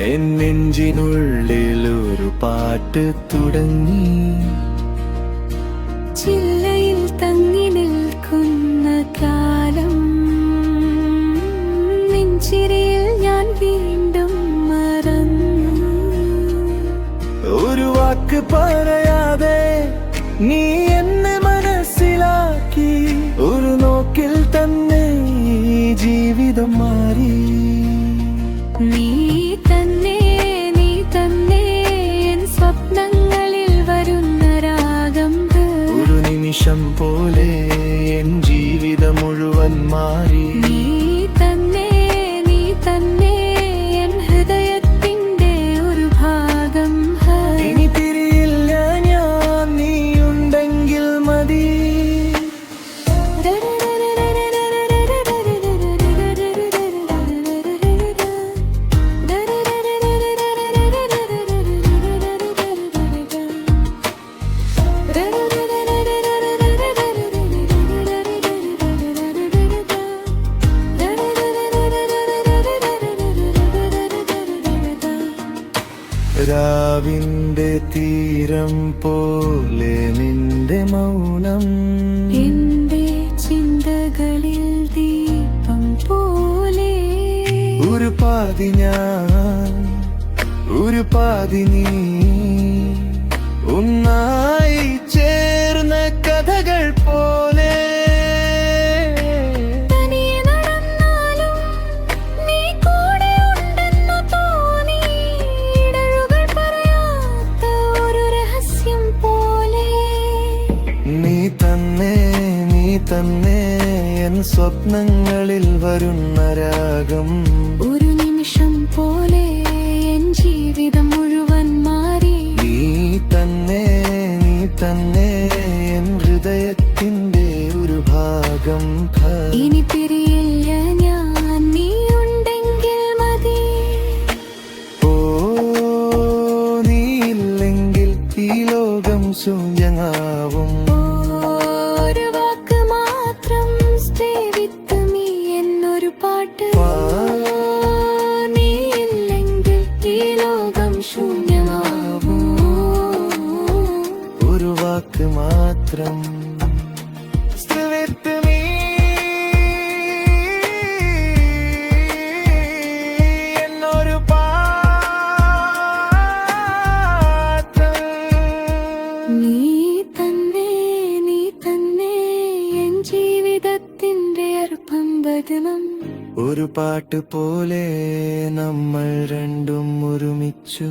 N നെഞ്ചിനുള്ളിലൊരു പാട്ട് തുടങ്ങി. ചില്ലയിൽ തങ്ങി നിൽക്കുന്ന കാലം, നെഞ്ചിരിയിൽ ഞാൻ വീണ്ടും മറന്നു. ഒരു വാക്ക് പറയാതെ നീ എന്നെ മനസ്സിലാക്കി. ഒരു നോക്കിൽ തന്നെ ഈ ജീവിതം മാറി. നീ തന്നെ എൻ സ്വപ്നങ്ങളിൽ വരുന്ന രാഗം. ഒരു നിമിഷം പോലെ എൻ ജീവിതം മുഴുവൻ മാറി. നീ തന്നെ എൻ ഹൃദയത്തിന്റെ ഒരു ഭാഗം. ഇനി തിരിയില്ല ഞാൻ, നീയുണ്ടെങ്കിൽ മതി. രാവിന്റെ തീരം പോലെ നിന്റെ മൗനം, എന്റെ ചിന്തകളിൽ ദീപം പോലെ. ഒരു പാതി ഞാൻ, ഒരു പാതി നീ, ഒന്നായി ചേർന്ന കഥകൾ പോലെ. നീ തന്നെ എൻ സ്വപ്നങ്ങളിൽ വരുന്ന രാഗം. ഒരു നിമിഷം പോലെ എൻ ജീവിതം മുഴുവൻ മാറി. നീ തന്നെ എൻ ഹൃദയത്തിന്റെ ഒരു ഭാഗം. ഇനി പിരിയില്ല ഞാൻ, നീയുണ്ടെങ്കിൽ മതി. ഓ, നീയില്ലെങ്കിൽ ഈ ലോകം ശൂന്യമാവും. ഒരു വാക്ക് മാത്രം, stay with me എന്നൊരു പാട്ട്. നീയില്ലെങ്കിൽ ഈ ലോകം ശൂന്യമാവും. ഒരു വാക്ക് മാത്രം, stay with me എന്നൊരു പാട്ട്. നീ തന്നെ എൻ ജീവിതത്തിന്റെ അർപ്പംബദനം. ഒരു പാട്ട് പോലെ നമ്മൾ രണ്ടും ഒരുമിച്ചു.